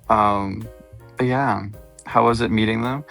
But yeah, how was it meeting them?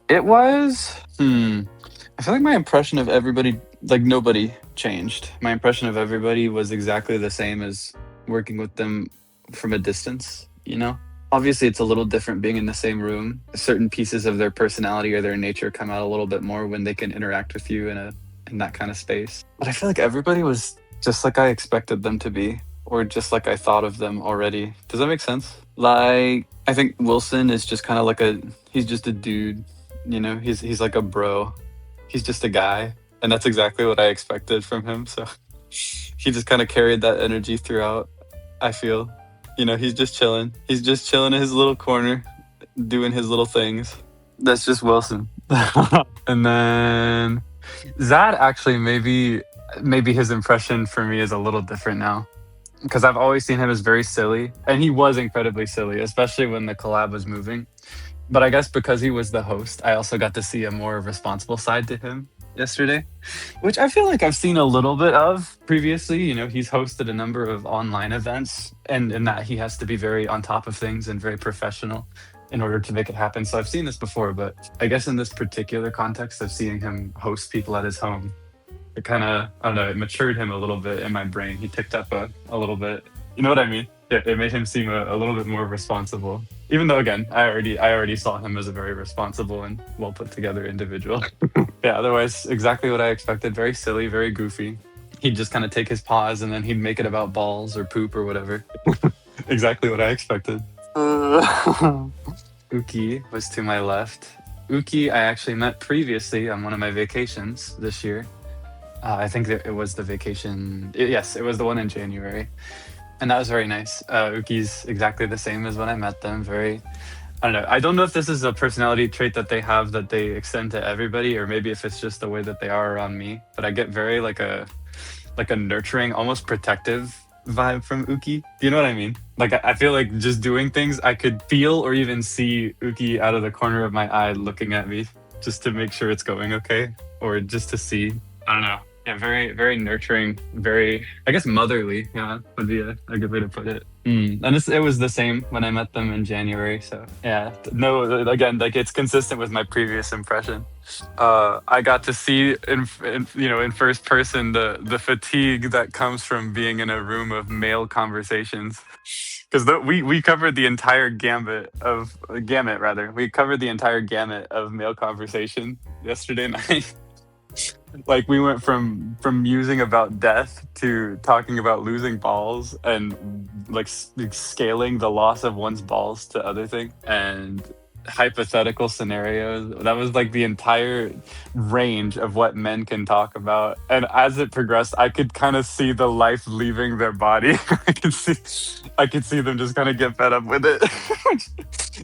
It was. I feel like my impression of everybody, like nobody changed. My impression of everybody was exactly the same as working with them from a distance, you know? Obviously, it's a little different being in the same room. Certain pieces of their personality or their nature come out a little bit more when they can interact with you in that kind of space. But I feel like everybody was just like I expected them to be, or just like I thought of them already. Does that make sense? Like, I think Wilson is just kind of like he's just a dude, you know? He's like a bro. He's just a guy, and that's exactly what I expected from him. So he just kind of carried that energy throughout. I feel, he's just chilling. He's just chilling in his little corner, doing his little things. That's just Wilson. And then Zad actually maybe his impression for me is a little different now because I've always seen him as very silly, and he was incredibly silly, especially when the collab was moving. But I guess because he was the host, I also got to see a more responsible side to him yesterday, which I feel like I've seen a little bit of previously. He's hosted a number of online events, and in that he has to be very on top of things and very professional in order to make it happen. So I've seen this before, but I guess in this particular context of seeing him host people at his home, it kind of, I don't know, it matured him a little bit in my brain. He picked up a little bit. You know what I mean? It made him seem a little bit more responsible. Even though, again, I already saw him as a very responsible and well put together individual. Yeah, otherwise, exactly what I expected. Very silly, very goofy. He'd just kind of take his pause and then he'd make it about balls or poop or whatever. Exactly what I expected. Uki was to my left. Uki, I actually met previously on one of my vacations this year. I think that it was the vacation. Yes, it was the one in January. And that was very nice. Uki's exactly the same as when I met them. Very, I don't know. I don't know if this is a personality trait that they have that they extend to everybody, or maybe if it's just the way that they are around me. But I get very like a nurturing, almost protective vibe from Uki. Do you know what I mean? Like I feel like just doing things, I could feel or even see Uki out of the corner of my eye looking at me just to make sure it's going okay, or just to see. I don't know. Yeah, very, very nurturing, very, I guess, motherly. Yeah, would be a good way to put it. And it was the same when I met them in January. So yeah, no, again, like it's consistent with my previous impression. I got to see in first person the fatigue that comes from being in a room of male conversations. Because we covered the entire gamut rather. We covered the entire gamut of male conversation yesterday night. Like we went from musing about death to talking about losing balls and like scaling the loss of one's balls to other things and hypothetical scenarios. That was like the entire range of what men can talk about. And as it progressed, I could kind of see the life leaving their body. I could see them just kind of get fed up with it.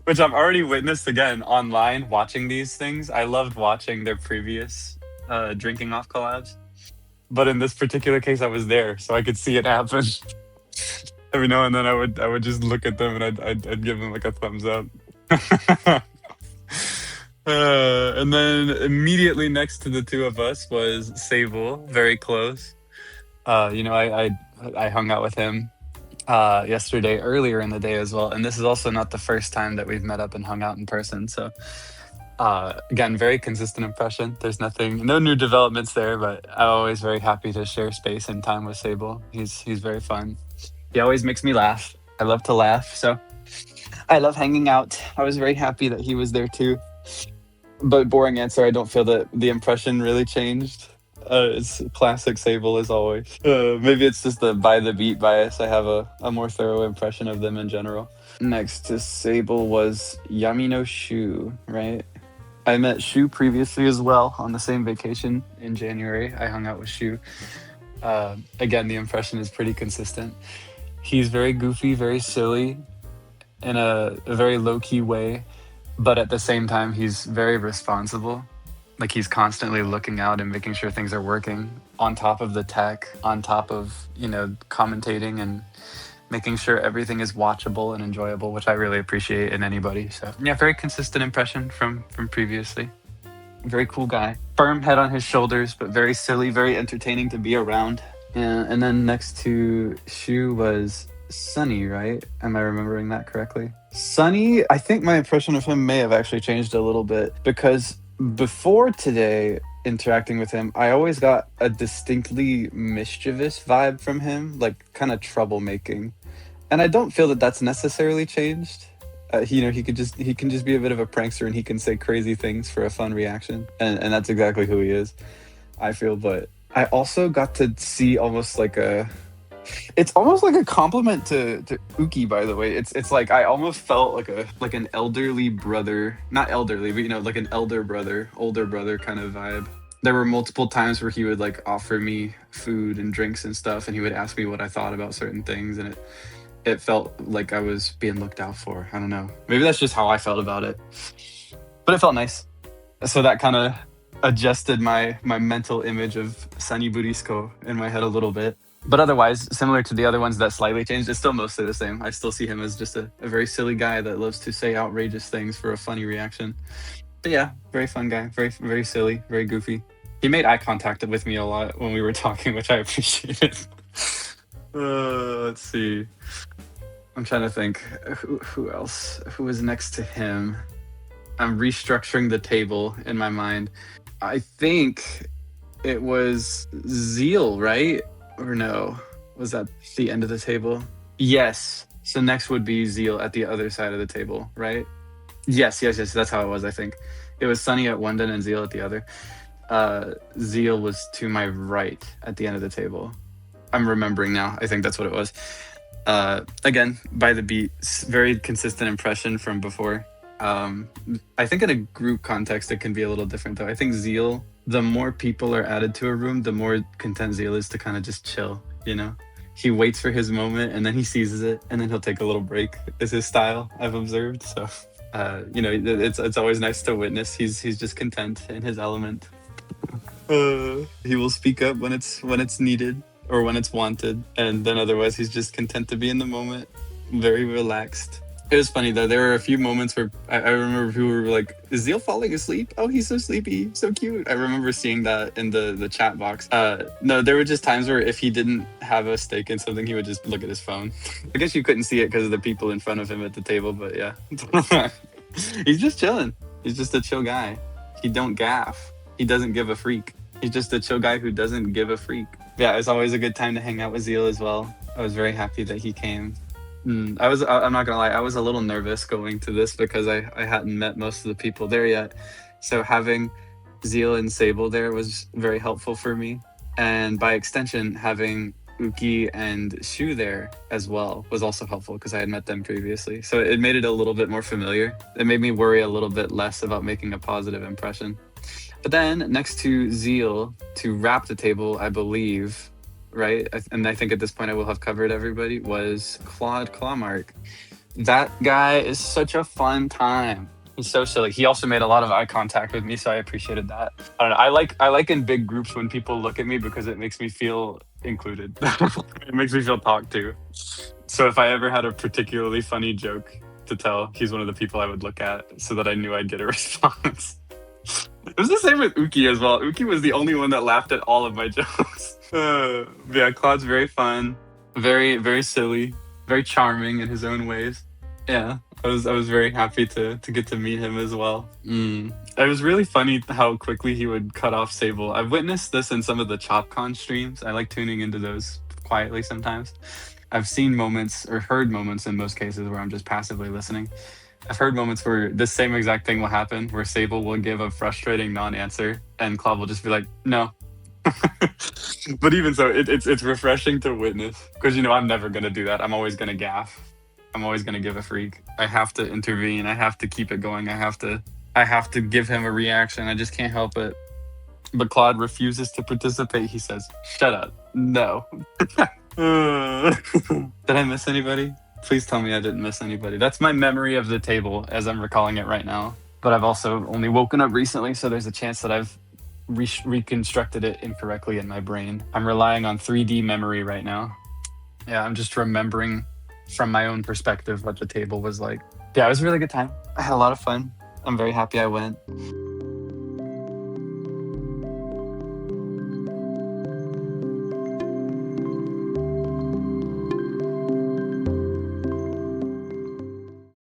which I've already witnessed again online watching these things. I loved watching their previous drinking off collabs. But in this particular case, I was there, so I could see it happen. Every now and then, I would just look at them and I'd give them like a thumbs up. And then immediately next to the two of us was Sable, very close. I hung out with him yesterday earlier in the day as well, and this is also not the first time that we've met up and hung out in person. So again, very consistent impression. There's no new developments there, but I'm always very happy to share space and time with Sable. He's very fun. He always makes me laugh. I love to laugh, so I love hanging out. I was very happy that he was there too. But boring answer, I don't feel that the impression really changed. It's classic Sable as always. Maybe it's just the by the beat bias. I have a more thorough impression of them in general. Next to Sable was Yamino Shu, right? I met Shu previously as well on the same vacation in January. I hung out with Shu. Again, the impression is pretty consistent. He's very goofy, very silly, in a very low key way, but at the same time, he's very responsible. Like he's constantly looking out and making sure things are working on top of the tech, on top of, commentating and making sure everything is watchable and enjoyable, which I really appreciate in anybody. So yeah, very consistent impression from previously. Very cool guy. Firm head on his shoulders, but very silly, very entertaining to be around. And then next to Shu was Sunny, right? Am I remembering that correctly? Sunny, I think my impression of him may have actually changed a little bit because before today, interacting with him, I always got a distinctly mischievous vibe from him, like kind of troublemaking. And I don't feel that that's necessarily changed. He can just be a bit of a prankster and he can say crazy things for a fun reaction, and that's exactly who he is. I feel, but I also got to see almost like a it's almost like a compliment to Uki, by the way. It's like I almost felt like an elderly brother, not elderly, but like an elder brother, older brother kind of vibe. There were multiple times where he would like offer me food and drinks and stuff, and he would ask me what I thought about certain things, and it felt like I was being looked out for. I don't know. Maybe that's just how I felt about it, but it felt nice. So that kind of adjusted my mental image of Sunny Burisco in my head a little bit. But otherwise, similar to the other ones that slightly changed, it's still mostly the same. I still see him as just a very silly guy that loves to say outrageous things for a funny reaction. But yeah, very fun guy, very silly, very goofy. He made eye contact with me a lot when we were talking, which I appreciated. Let's see. I'm trying to think who else, who was next to him. I'm restructuring the table in my mind. I think it was Zeal, right? Or no? Was that the end of the table? Yes. So next would be Zeal at the other side of the table, right? Yes. That's how it was, I think. It was Sunny at one end and Zeal at the other. Zeal was to my right at the end of the table. I'm remembering now. I think that's what it was. Again, by the beat, very consistent impression from before. I think in a group context, it can be a little different though. I think Zeal, the more people are added to a room, the more content Zeal is to kind of just chill, He waits for his moment and then he seizes it and then he'll take a little break. Is his style, I've observed. So, it's always nice to witness. He's just content in his element. He will speak up when it's needed or when it's wanted, and then otherwise he's just content to be in the moment, very relaxed. It was funny though. There were a few moments where I remember people were like, "Is Zeal falling asleep? Oh, he's so sleepy, so cute." I remember seeing that in the chat box. No, there were just times where if he didn't have a stake in something, he would just look at his phone. I guess you couldn't see it because of the people in front of him at the table, but yeah, he's just chilling. He's just a chill guy. He don't gaff. He doesn't give a freak. He's just a chill guy who doesn't give a freak. Yeah, it's always a good time to hang out with Zeal as well. I was very happy that he came. I'm not gonna lie, I was a little nervous going to this because I hadn't met most of the people there yet. So having Zeal and Sable there was very helpful for me. And by extension, having Uki and Shu there as well was also helpful because I had met them previously. So it made it a little bit more familiar. It made me worry a little bit less about making a positive impression. But then next to Zeal, to wrap the table, I believe, right? And I think at this point I will have covered everybody, was Claude Clawmark. That guy is such a fun time. He's so silly. He also made a lot of eye contact with me, so I appreciated that. I don't know. I like in big groups when people look at me because it makes me feel included. It makes me feel talked to. So if I ever had a particularly funny joke to tell, he's one of the people I would look at so that I knew I'd get a response. It was the same with Uki as well. Uki was the only one that laughed at all of my jokes. Yeah, Claude's very fun, very silly, very charming in his own ways. Yeah, I was very happy to get to meet him as well. It was really funny how quickly he would cut off Sable. I've witnessed this in some of the ChopCon streams. I like tuning into those quietly sometimes. I've seen moments, or heard moments in most cases, where I'm just passively listening. I've heard moments where this same exact thing will happen, where Sable will give a frustrating non-answer, and Claude will just be like, "No." But even so, it's refreshing to witness because I'm never gonna do that. I'm always gonna gaff. I'm always gonna give a freak. I have to intervene. I have to keep it going. I have to give him a reaction. I just can't help it. But Claude refuses to participate. He says, "Shut up. No." Did I miss anybody? Please tell me I didn't miss anybody. That's my memory of the table as I'm recalling it right now. But I've also only woken up recently, so there's a chance that I've reconstructed it incorrectly in my brain. I'm relying on 3D memory right now. Yeah, I'm just remembering from my own perspective what the table was like. Yeah, it was a really good time. I had a lot of fun. I'm very happy I went.